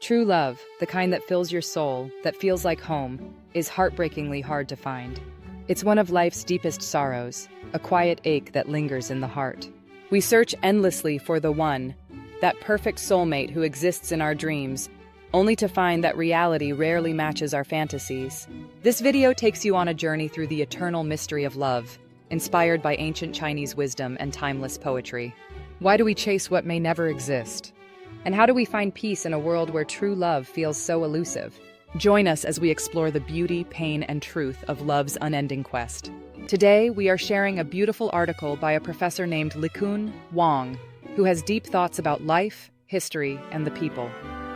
True love, the kind that fills your soul, that feels like home, is heartbreakingly hard to find. It's one of life's deepest sorrows, a quiet ache that lingers in the heart. We search endlessly for the one, that perfect soulmate who exists in our dreams, only to find that reality rarely matches our fantasies. This video takes you on a journey through the eternal mystery of love, inspired by ancient Chinese wisdom and timeless poetry. Why do we chase what may never exist? And how do we find peace in a world where true love feels so elusive? Join us as we explore the beauty, pain, and truth of love's unending quest. Today, we are sharing a beautiful article by a professor named Liqun Wang, who has deep thoughts about life, history, and the people.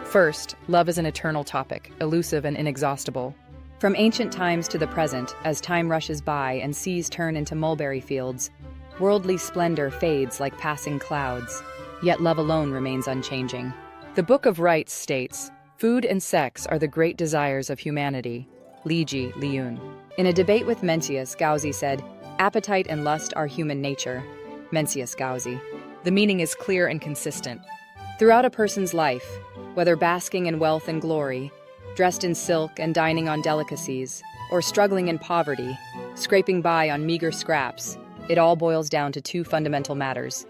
First, love is an eternal topic, elusive and inexhaustible. From ancient times to the present, as time rushes by and seas turn into mulberry fields, worldly splendor fades like passing clouds. Yet love alone remains unchanging. The Book of Rites states, "Food and sex are the great desires of humanity." Li Yun. In a debate with Mencius, Gauzy said, "Appetite and lust are human nature." Mencius Gauzy. The meaning is clear and consistent. Throughout a person's life, whether basking in wealth and glory, dressed in silk and dining on delicacies, or struggling in poverty, scraping by on meager scraps, it all boils down to two fundamental matters: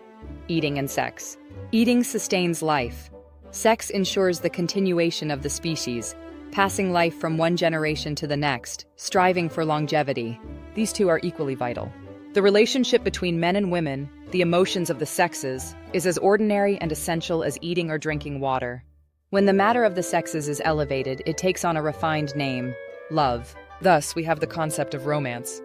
eating and sex. Eating sustains life. Sex ensures the continuation of the species, passing life from one generation to the next, striving for longevity. These two are equally vital. The relationship between men and women, the emotions of the sexes, is as ordinary and essential as eating or drinking water. When the matter of the sexes is elevated, it takes on a refined name: love. Thus, we have the concept of romance.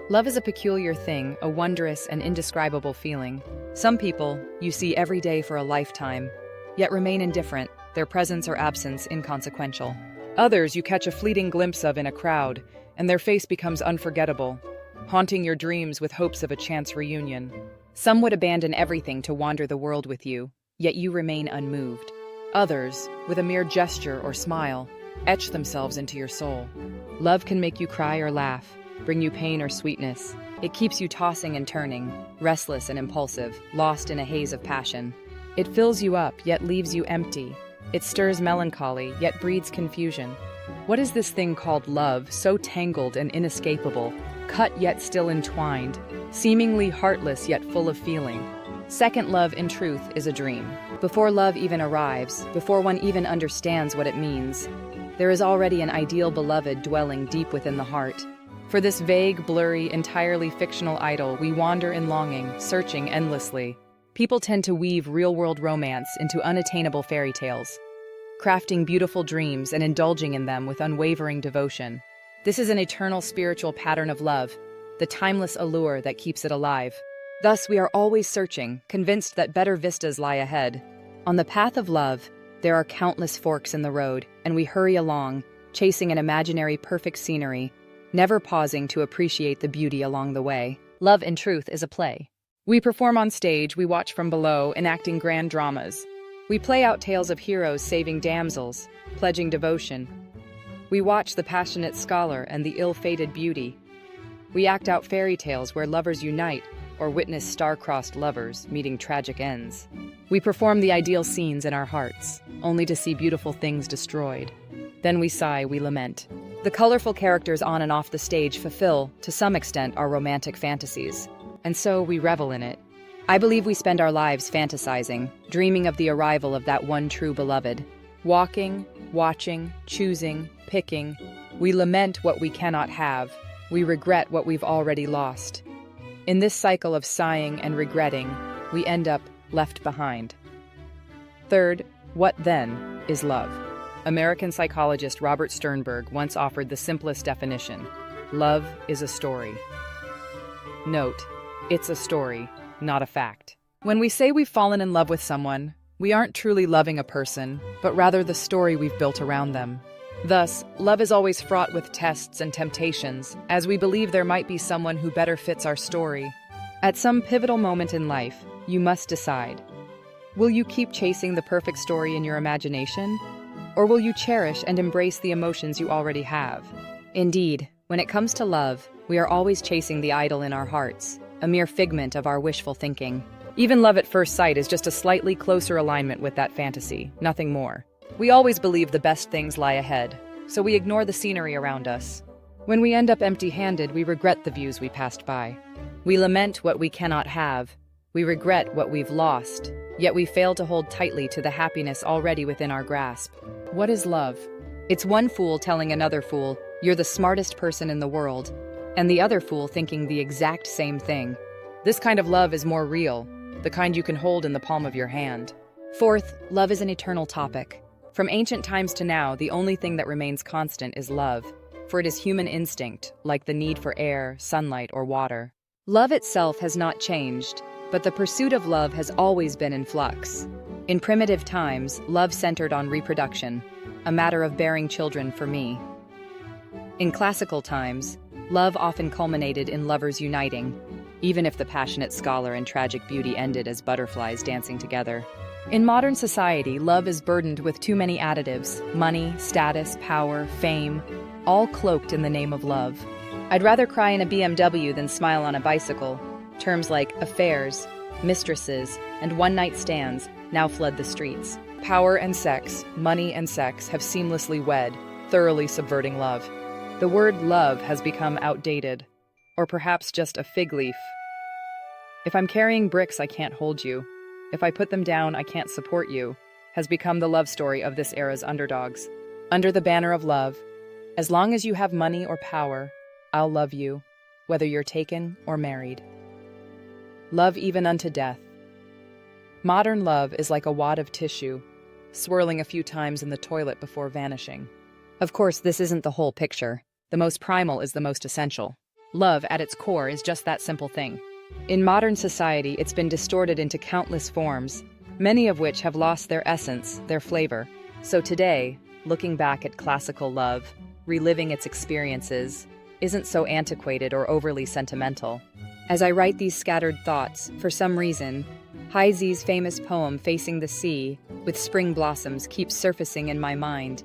Love is a peculiar thing, a wondrous and indescribable feeling. Some people you see every day for a lifetime, yet remain indifferent, their presence or absence inconsequential. Others you catch a fleeting glimpse of in a crowd, and their face becomes unforgettable, haunting your dreams with hopes of a chance reunion. Some would abandon everything to wander the world with you, yet you remain unmoved. Others, with a mere gesture or smile, etch themselves into your soul. Love can make you cry or laugh, bring you pain or sweetness. It keeps you tossing and turning, restless and impulsive, lost in a haze of passion. It fills you up, yet leaves you empty. It stirs melancholy, yet breeds confusion. What is this thing called love, so tangled and inescapable, cut yet still entwined, seemingly heartless yet full of feeling? Second love, in truth, is a dream. Before love even arrives, before one even understands what it means, there is already an ideal beloved dwelling deep within the heart. For this vague, blurry, entirely fictional idol, we wander in longing, searching endlessly. People tend to weave real-world romance into unattainable fairy tales, crafting beautiful dreams and indulging in them with unwavering devotion. This is an eternal spiritual pattern of love, the timeless allure that keeps it alive. Thus, we are always searching, convinced that better vistas lie ahead. On the path of love, there are countless forks in the road, and we hurry along, chasing an imaginary perfect scenery, never pausing to appreciate the beauty along the way. Love, in truth, is a play. We perform on stage, we watch from below, enacting grand dramas. We play out tales of heroes saving damsels, pledging devotion. We watch the passionate scholar and the ill-fated beauty. We act out fairy tales where lovers unite, or witness star-crossed lovers meeting tragic ends. We perform the ideal scenes in our hearts, only to see beautiful things destroyed. Then we sigh, we lament. The colorful characters on and off the stage fulfill, to some extent, our romantic fantasies. And so we revel in it. I believe we spend our lives fantasizing, dreaming of the arrival of that one true beloved. Walking, watching, choosing, picking. We lament what we cannot have. We regret what we've already lost. In this cycle of sighing and regretting, we end up left behind. Third, what then is love? American psychologist Robert Sternberg once offered the simplest definition: love is a story. Note, it's a story, not a fact. When we say we've fallen in love with someone, we aren't truly loving a person, but rather the story we've built around them. Thus, love is always fraught with tests and temptations, as we believe there might be someone who better fits our story. At some pivotal moment in life, you must decide. Will you keep chasing the perfect story in your imagination? Or will you cherish and embrace the emotions you already have? Indeed, when it comes to love, we are always chasing the idol in our hearts, a mere figment of our wishful thinking. Even love at first sight is just a slightly closer alignment with that fantasy, nothing more. We always believe the best things lie ahead, so we ignore the scenery around us. When we end up empty-handed, we regret the views we passed by. We lament what we cannot have. We regret what we've lost, yet we fail to hold tightly to the happiness already within our grasp. What is love? It's one fool telling another fool, "You're the smartest person in the world," and the other fool thinking the exact same thing. This kind of love is more real, the kind you can hold in the palm of your hand. Fourth, love is an eternal topic. From ancient times to now, the only thing that remains constant is love, for it is human instinct, like the need for air, sunlight, or water. Love itself has not changed, but the pursuit of love has always been in flux. In primitive times, love centered on reproduction, a matter of bearing children for me. In classical times, love often culminated in lovers uniting, even if the passionate scholar and tragic beauty ended as butterflies dancing together. In modern society, love is burdened with too many additives: money, status, power, fame, all cloaked in the name of love. I'd rather cry in a BMW than smile on a bicycle. Terms like affairs, mistresses, and one-night stands now flood the streets. Power and sex, money and sex have seamlessly wed, thoroughly subverting love. The word love has become outdated, or perhaps just a fig leaf. If I'm carrying bricks, I can't hold you. If I put them down, I can't support you, has become the love story of this era's underdogs. Under the banner of love, as long as you have money or power, I'll love you, whether you're taken or married. Love even unto death. Modern love is like a wad of tissue, swirling a few times in the toilet before vanishing. Of course, this isn't the whole picture. The most primal is the most essential. Love, at its core, is just that simple thing. In modern society, it's been distorted into countless forms, many of which have lost their essence, their flavor. So today, looking back at classical love, reliving its experiences, isn't so antiquated or overly sentimental. As I write these scattered thoughts, for some reason, Heise's famous poem Facing the Sea, with spring blossoms, keeps surfacing in my mind.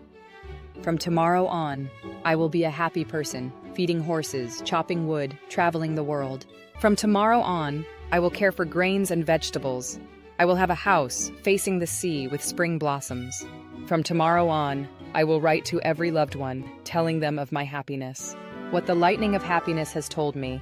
From tomorrow on, I will be a happy person, feeding horses, chopping wood, traveling the world. From tomorrow on, I will care for grains and vegetables. I will have a house facing the sea with spring blossoms. From tomorrow on, I will write to every loved one, telling them of my happiness. What the lightning of happiness has told me,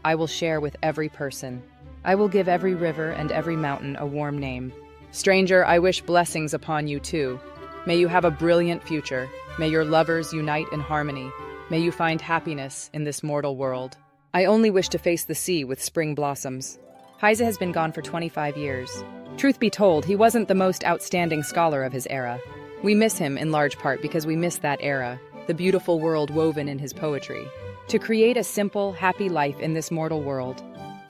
I will share with every person. I will give every river and every mountain a warm name. Stranger, I wish blessings upon you too. May you have a brilliant future. May your lovers unite in harmony. May you find happiness in this mortal world. I only wish to face the sea with spring blossoms. Heise has been gone for 25 years. Truth be told, he wasn't the most outstanding scholar of his era. We miss him in large part because we miss that era, the beautiful world woven in his poetry. To create a simple, happy life in this mortal world.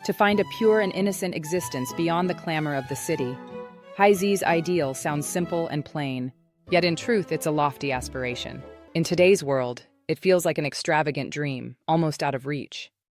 To find a pure and innocent existence beyond the clamor of the city. Heise's ideal sounds simple and plain, yet in truth it's a lofty aspiration. In today's world, it feels like an extravagant dream, almost out of reach.